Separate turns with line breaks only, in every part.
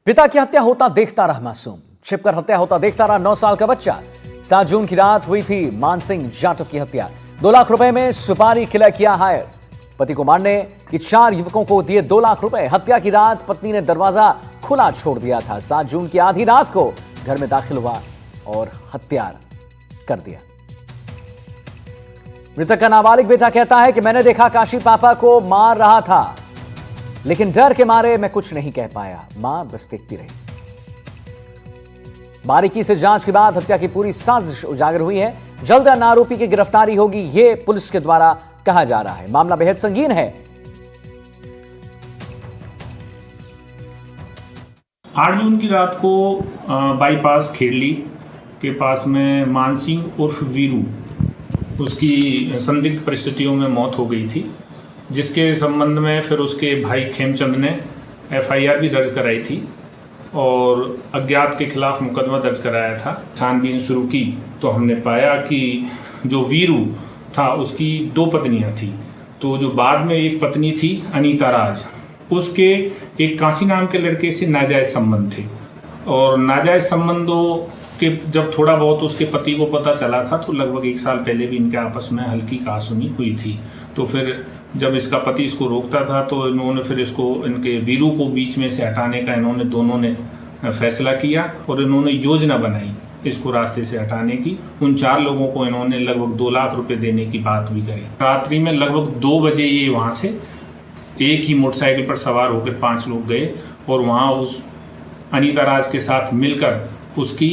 पिता की हत्या होता देखता रहा मासूम, छिपकर हत्या होता देखता रहा 9 साल का बच्चा। 7 जून की रात हुई थी मानसिंह जाटव की हत्या। 2 लाख रुपए में सुपारी खिला किया हायर। पति को मारने की 4 युवकों को दिए 2 लाख रुपए। हत्या की रात पत्नी ने दरवाजा खुला छोड़ दिया था। 7 जून की आधी रात को घर में दाखिल हुआ और हत्या कर दिया। मृतक का नाबालिग बेटा कहता है कि मैंने देखा काशी पापा को मार रहा था, लेकिन डर के मारे मैं कुछ नहीं कह पाया। मां बस देखती रही। बारीकी से जांच के बाद हत्या की पूरी साजिश उजागर हुई है। जल्द आरोपी की गिरफ्तारी होगी, ये पुलिस के द्वारा कहा जा रहा है। मामला बेहद संगीन है।
8 जून की रात को बाईपास खेड़ली के पास में मानसिंह उर्फ वीरू, उसकी संदिग्ध परिस्थितियों में मौत हो गई थी, जिसके संबंध में फिर उसके भाई खेमचंद ने FIR भी दर्ज कराई थी और अज्ञात के खिलाफ मुकदमा दर्ज कराया था। छानबीन शुरू की तो हमने पाया कि जो वीरू था उसकी 2 पत्नियां थी। तो जो बाद में एक पत्नी थी अनीता राज, उसके एक काशी नाम के लड़के से नाजायज संबंध थे और नाजायज संबंधों के जब थोड़ा बहुत उसके पति को पता चला था तो लगभग 1 साल पहले भी इनके आपस में हल्की कहासुनी हुई थी। तो फिर जब इसका पति इसको रोकता था तो इन्होंने फिर इसको इनके वीरू को बीच में से हटाने का दोनों ने फैसला किया और इन्होंने योजना बनाई इसको रास्ते से हटाने की। उन 4 लोगों को इन्होंने लगभग 2 लाख रुपए देने की बात भी करी। रात्रि में लगभग 2 बजे ये वहाँ से एक ही मोटरसाइकिल पर सवार होकर 5 लोग गए और वहाँ उस अनीता राज के साथ मिलकर उसकी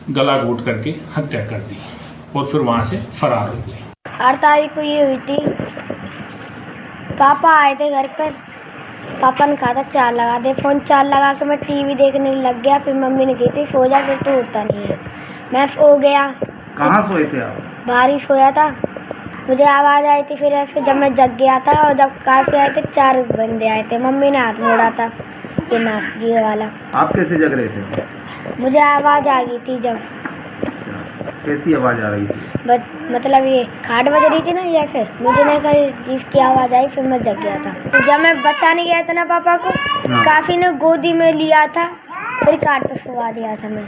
गला घोट करके हत्या कर दी और फिर वहाँ से फरार हो गए।
8 तारीख को ये हुई थी। पापा आए थे घर पर। पापा ने कहा था चार्ज लगा दे फोन। चार्ज लगा के मैं टीवी देखने लग गया। फिर मम्मी ने कही थी सो जा, फिर तो होता नहीं है। मैं सो गया।
कहाँ सोए थे आप?
बाहर ही सोया था। मुझे आवाज़ आई थी। फिर ऐसे जब मैं जग गया था और जब काफी आए थे 4 बंदे आए थे। मम्मी ने हाथ मोड़ा था ये नाक ये वाला।
आप कैसे जग रहे थे?
मुझे आवाज़ आ गई थी जब।
कैसी आवाज़ आ रही थी?
मतलब ये खाट बज रही थी ना, या फिर मुझे नहीं कहीं इसकी आवाज़ आई। फिर मैं जग गया था। तो जब मैं बचाने गया था ना पापा को, काफी ने गोदी में लिया था, फिर खाट पर सुला दिया था मैं।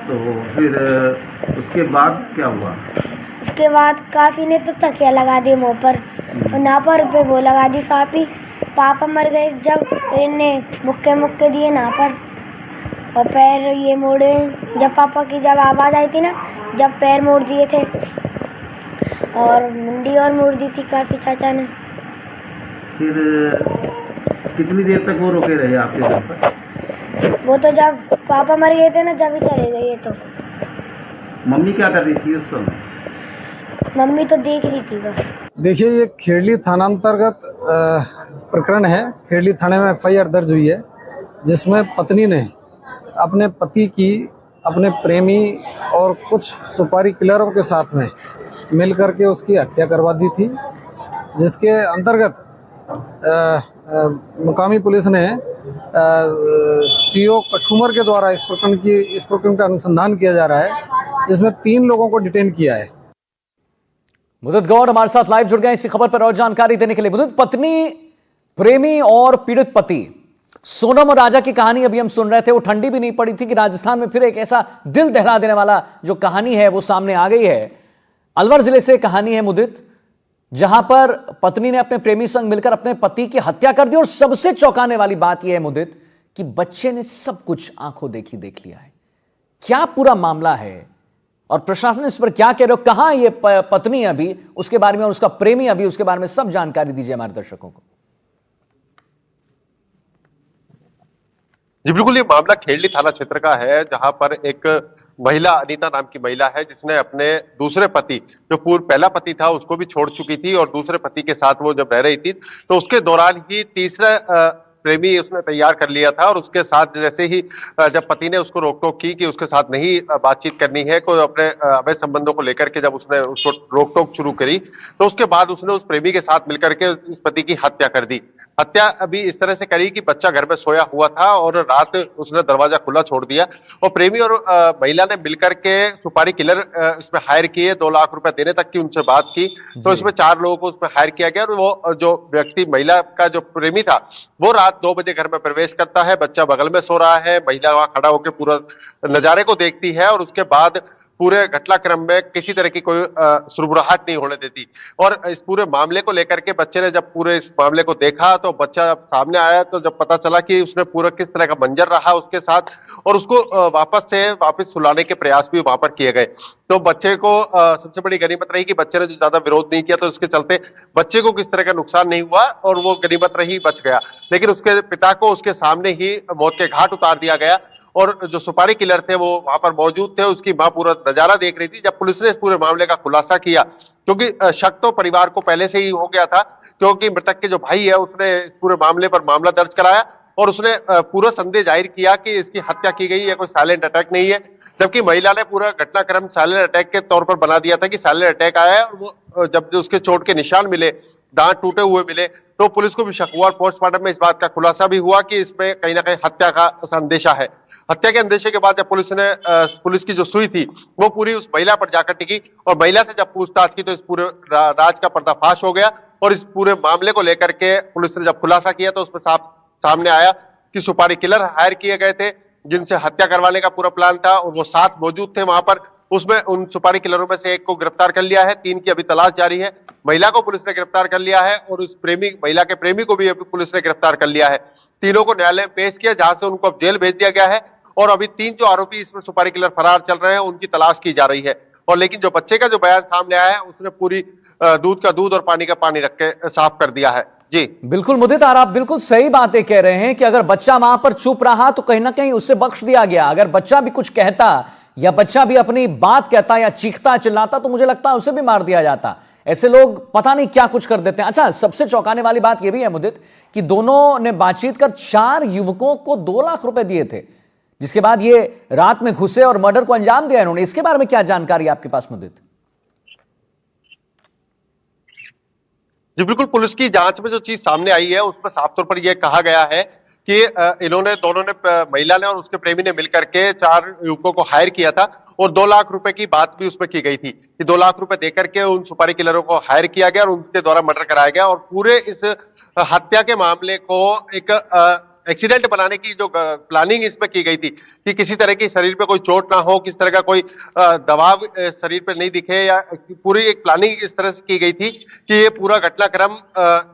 तो फिर उसके बाद क्या हुआ?
उसके बाद काफी ने तो तकिया लगा दी मुँह पर और ना पर पे वो लगा दी फापी। पापा मर गए जब, इन्हें मुक्के दिए ना पर और पैर ये मोड़े। जब पापा की जब आवाज़ आई थी ना, जब पैर मोड़ दिए थे और मुंडी और मोड़ दी थी काफ़ी चाचा ने।
फिर कितनी देर तक वो रुके रहे आपके घर पर?
वो तो जब पापा मर गए थे ना, जब ही चले गए। ये तो
मम्मी क्या कर रही थी उस समय?
मम्मी तो देख रही थी बस।
देखिए, ये खेड़ली थानांतर्गत प्रकरण है। खेड़ली थाने में FIR दर्ज हुई है, जिसमें पत्नी ने अपने पति की अपने प्रेमी और कुछ सुपारी किलरों के साथ में मिल करके उसकी हत्या करवा दी थी, जिसके अंतर्गत मुकामी पुलिस ने CO कठुमर के द्वारा इस प्रकरण का अनुसंधान किया जा रहा है, जिसमें 3 लोगों को डिटेन किया है।
मुदित गौड़ हमारे साथ लाइव जुड़ गए इसी खबर पर और जानकारी देने के लिए। मुदित, पत्नी, प्रेमी और पीड़ित पति, सोनम और राजा की कहानी अभी हम सुन रहे थे। वो ठंडी भी नहीं पड़ी थी कि राजस्थान में फिर एक ऐसा दिल दहला देने वाला जो कहानी है वो सामने आ गई है। अलवर जिले से कहानी है मुदित, जहां पर पत्नी ने अपने प्रेमी संग मिलकर अपने पति की हत्या कर दी और सबसे चौंकाने वाली बात यह है मुदित कि बच्चे ने सब कुछ आंखों देखी देख लिया है। क्या पूरा मामला है और प्रशासन इस पर क्या कह रहे हो? कहां ये पत्नी अभी, उसके बारे में, और उसका प्रेमी अभी, उसके बारे में सब जानकारी दीजिए हमारे दर्शकों को।
जी बिल्कुल, ये मामला खेड़ली थाना क्षेत्र का है, जहां पर एक महिला, अनीता नाम की महिला है, जिसने अपने दूसरे पति, जो पहला पति था, उसको भी छोड़ चुकी थी और दूसरे पति के साथ वो जब रह रही थी तो उसके दौरान ही तीसरा प्रेमी उसने तैयार कर लिया था और उसके साथ जैसे ही जब पति ने उसको रोक टोक की कि उसके साथ नहीं बातचीत करनी है, कोई अपने अवैध संबंधों को लेकर के जब उसने उसको रोक टोक शुरू करी तो उसके बाद उसने उस प्रेमी के साथ मिलकर के इस पति की हत्या कर दी। हत्या अभी इस तरह से करी कि बच्चा घर में सोया हुआ था और रात उसने दरवाजा खुला छोड़ दिया और प्रेमी और महिला ने मिलकर के सुपारी किलर इसमें हायर किए, 2 लाख रुपए देने तक की उनसे बात की। तो इसमें 4 लोगों को उसमें हायर किया गया और वो जो व्यक्ति महिला का जो प्रेमी था वो रात 2 बजे घर में प्रवेश करता है, बच्चा बगल में सो रहा है, महिला वहां खड़ा होकर पूरा नजारे को देखती है और उसके बाद पूरे घटनाक्रम में किसी तरह की कोई सुरबुराहट नहीं होने देती। और इस पूरे मामले को लेकर के बच्चे ने जब पूरे इस मामले को देखा तो बच्चा सामने आया तो जब पता चला कि उसने पूरा किस तरह का मंजर रहा उसके साथ और उसको वापस सुलाने के प्रयास भी वहां पर किए गए। तो बच्चे को सबसे बड़ी गनीमत रही कि बच्चे ने जो ज्यादा विरोध नहीं किया तो उसके चलते बच्चे को किस तरह का नुकसान नहीं हुआ और वो गनीमत रही, बच गया। लेकिन उसके पिता को उसके सामने ही मौत के घाट उतार दिया गया और जो सुपारी किलर थे वो वहां पर मौजूद थे, उसकी मां पूरा नजारा देख रही थी। जब पुलिस ने इस पूरे मामले का खुलासा किया, क्योंकि शक तो परिवार को पहले से ही हो गया था, क्योंकि मृतक के जो भाई है उसने इस पूरे मामले पर मामला दर्ज कराया और उसने पूरा संदेह जाहिर किया कि इसकी हत्या की गई है, कोई साइलेंट अटैक नहीं है। जबकि महिला ने पूरा घटनाक्रम साइलेंट अटैक के तौर पर बना दिया था कि साइलेंट अटैक आया है और वो जब उसके चोट के निशान मिले, दांत टूटे हुए मिले, तो पुलिस को भी शक हुआ और पोस्टमार्टम में इस बात का खुलासा भी हुआ कि इसमें कहीं ना कहीं हत्या का अंदेशा है। हत्या के अंदेशे के बाद जब पुलिस की जो सुई थी वो पूरी उस महिला पर जाकर टिकी और महिला से जब पूछताछ की तो इस पूरे राज का पर्दाफाश हो गया और इस पूरे मामले को लेकर के पुलिस ने जब खुलासा किया तो उसमें सामने आया कि सुपारी किलर हायर किए गए थे जिनसे हत्या करवाने का पूरा प्लान था और वो 7 मौजूद थे वहां पर। उसमें उन सुपारी किलरों में से 1 को गिरफ्तार कर लिया है, 3 की अभी तलाश जारी है। महिला को पुलिस ने गिरफ्तार कर लिया है और उस महिला के प्रेमी को भी अभी पुलिस ने गिरफ्तार कर लिया है। तीनों को न्यायालय में पेश किया जहां से उनको अब जेल भेज दिया गया है और अभी 3 जो आरोपी इसमें सुपारी किलर फरार चल रहे हैं उनकी तलाश की जा रही है। और लेकिन जो बच्चे का जो बयान सामने आया है उसने पूरी दूध का दूध और पानी का पानी रख के साफ कर दिया है। जी
बिल्कुल मुदित, आप बिल्कुल सही बातें कह रहे हैं कि अगर बच्चा वहां पर चुप रहा तो कहीं ना कहीं उससे बख्श दिया गया। अगर बच्चा भी कुछ कहता या बच्चा भी अपनी बात कहता या चीखता चिल्लाता तो मुझे लगता है उसे भी मार दिया जाता। ऐसे लोग पता नहीं क्या कुछ कर देते हैं। अच्छा, सबसे चौंकाने वाली बात यह भी है मुदित कि दोनों ने बातचीत कर 4 युवकों को 2 लाख रुपए दिए थे, जिसके बाद ये रात में घुसे और मर्डर को अंजाम दिया इन्होंने। इसके बारे में क्या जानकारी आपके पास मुदित?
जी बिल्कुल, पुलिस की जांच में जो चीज सामने आई है उसमें साफ तौर पर यह कहा गया है कि दोनों ने महिला ने और उसके प्रेमी ने मिलकर के 4 युवकों को हायर किया था और 2 लाख रुपए की बात भी उसमें की गई थी कि 2 लाख रुपए देकर के उन सुपारी किलरों को हायर किया गया और उनके द्वारा मर्डर कराया गया। और पूरे इस हत्या के मामले को एक एक्सीडेंट बनाने की जो प्लानिंग इसमें की गई थी कि किसी तरह की शरीर पे कोई चोट ना हो, किस तरह का कोई दबाव शरीर पे नहीं दिखे, या पूरी एक प्लानिंग इस तरह से की गई थी कि ये पूरा घटनाक्रम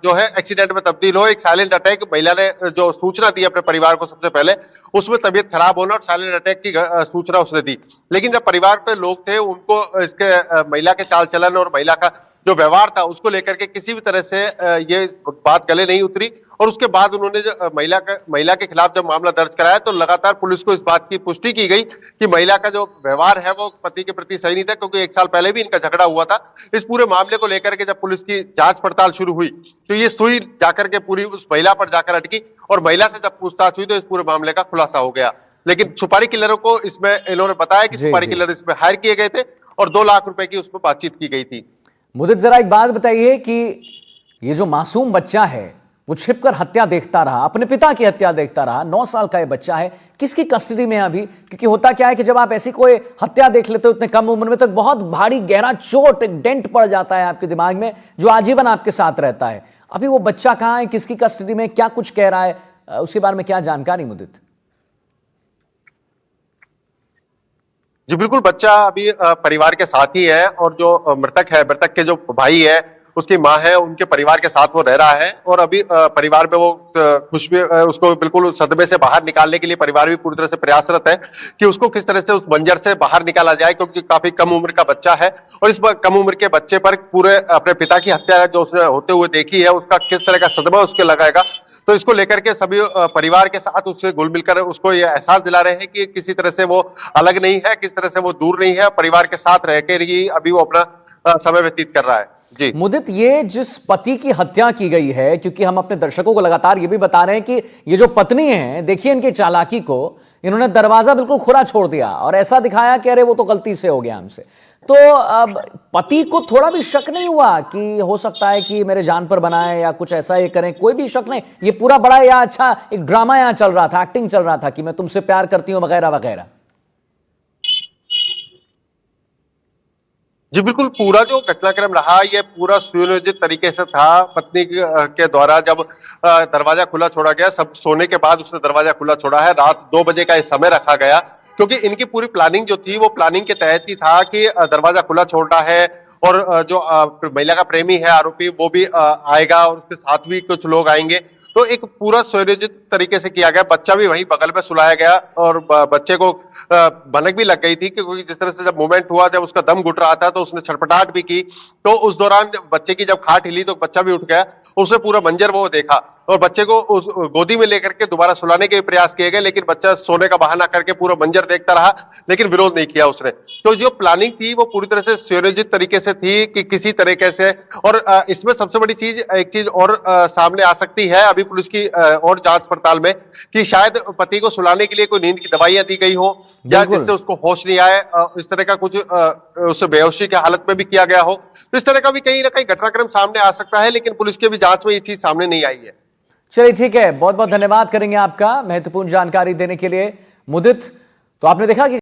जो है एक्सीडेंट में तब्दील हो। एक साइलेंट अटैक, महिला ने जो सूचना दी अपने परिवार को सबसे पहले, उसमें तबीयत खराब होना और साइलेंट अटैक की सूचना उसने दी। लेकिन जब परिवार पे लोग थे उनको इसके महिला के चाल चलन और महिला का जो व्यवहार था उसको लेकर के किसी भी तरह से ये बात गले नहीं उतरी और उसके बाद उन्होंने जो महिला के खिलाफ जब मामला दर्ज कराया तो लगातार पुलिस को इस बात की पुष्टि की गई कि महिला का जो व्यवहार है वो पति के प्रति सही नहीं था, क्योंकि 1 साल पहले भी इनका झगड़ा हुआ था। इस पूरे मामले को लेकर के जब पुलिस की जांच पड़ताल शुरू हुई तो ये सुई जाकर के पूरी उस महिला पर जाकर अटकी और महिला से जब पूछताछ हुई तो इस पूरे मामले का खुलासा हो गया। लेकिन सुपारी किलरों को इसमें इन्होंने बताया कि सुपारी किलर इसमें हायर किए गए थे और 2 लाख रुपए की उसमें बातचीत की गई थी।
मुदित, जरा एक बात बताइए कि ये जो मासूम बच्चा है वो छिपकर हत्या देखता रहा, अपने पिता की हत्या देखता रहा, 9 साल का ये बच्चा है, किसकी कस्टडी में है अभी? क्योंकि होता क्या है कि जब आप ऐसी कोई हत्या देख लेते हो इतने कम उम्र में तो बहुत भारी गहरा चोट, एक डेंट पड़ जाता है आपके दिमाग में जो आजीवन आपके साथ रहता है। अभी वो बच्चा कहाँ है, किसकी कस्टडी में, क्या कुछ कह रहा है, उसके बारे में क्या जानकारी मुदित?
जी बिल्कुल, बच्चा अभी परिवार के साथ ही है और जो मृतक के जो भाई है उसकी माँ है, उनके परिवार के साथ वो रह रहा है और अभी परिवार में वो उसको बिल्कुल सदमे से बाहर निकालने के लिए परिवार भी पूरी तरह से प्रयासरत है कि उसको किस तरह से उस बंजर से बाहर निकाला जाए, क्योंकि काफी कम उम्र का बच्चा है और इस कम उम्र के बच्चे पर पूरे अपने पिता की हत्या जो उसने होते हुए देखी है उसका किस तरह का सदमा उसके लगाएगा। तो इसको लेकर के सभी परिवार के साथ उससे घुल मिलकर उसको ये एहसास दिला रहे हैं कि किसी तरह से वो अलग नहीं है, किस तरह से वो दूर नहीं है, परिवार के साथ रहकर ही अभी वो अपना समय व्यतीत कर रहा है। जी
मुदित, ये जिस पति की हत्या की गई है, क्योंकि हम अपने दर्शकों को लगातार ये भी बता रहे हैं कि ये जो पत्नी है, देखिए इनकी चालाकी को, इन्होंने दरवाजा बिल्कुल खुला छोड़ दिया और ऐसा दिखाया कि अरे वो तो गलती से हो गया हमसे। तो अब पति को थोड़ा भी शक नहीं हुआ कि हो सकता है कि मेरे जान पर बनाए या कुछ ऐसा ये करें? कोई भी शक नहीं, ये पूरा बड़ा या अच्छा एक ड्रामा यहाँ चल रहा था, एक्टिंग चल रहा था कि मैं तुमसे प्यार करती हूँ वगैरह वगैरह?
जी बिल्कुल, पूरा जो घटनाक्रम रहा ये पूरा सुनियोजित तरीके से था। पत्नी के द्वारा जब दरवाजा खुला छोड़ा गया, सब सोने के बाद उसने दरवाजा खुला छोड़ा है। रात 2 बजे का ये समय रखा गया क्योंकि इनकी पूरी प्लानिंग जो थी वो प्लानिंग के तहत ही था कि दरवाजा खुला छोड़ना है और जो महिला का प्रेमी है आरोपी वो भी आएगा और उसके साथ भी कुछ लोग आएंगे। तो एक पूरा सुनियोजित तरीके से किया गया। बच्चा भी वहीं बगल में सुलाया गया और बच्चे को भनक भी लग गई थी क्योंकि जिस तरह से जब मूवमेंट हुआ, जब उसका दम घुट रहा था तो उसने छटपटाहट भी की। तो उस दौरान बच्चे की जब खाट हिली तो बच्चा भी उठ गया। उसने पूरा मंजर वो देखा और बच्चे को उस गोदी में लेकर के दोबारा सुलाने के प्रयास किए गए, लेकिन बच्चा सोने का बहाना करके पूरा मंजर देखता रहा, लेकिन विरोध नहीं किया उसने। तो जो प्लानिंग थी वो पूरी तरह से सुनियोजित तरीके से थी कि किसी तरीके से। और इसमें सबसे बड़ी चीज, एक चीज और सामने आ सकती है अभी पुलिस की और जांच पड़ताल में, कि शायद पति को सुलाने के लिए कोई नींद की दवाइयां दी गई हो या जिससे उसको होश नहीं आए, इस तरह का कुछ उसे बेहोशी की हालत में भी किया गया हो। तो इस तरह का भी कहीं ना कहीं घटनाक्रम सामने आ सकता है, लेकिन पुलिस की भी जांच में ये चीज सामने नहीं आई है।
चलिए ठीक है, बहुत बहुत धन्यवाद करेंगे आपका महत्वपूर्ण जानकारी देने के लिए मुदित। तो आपने देखा कि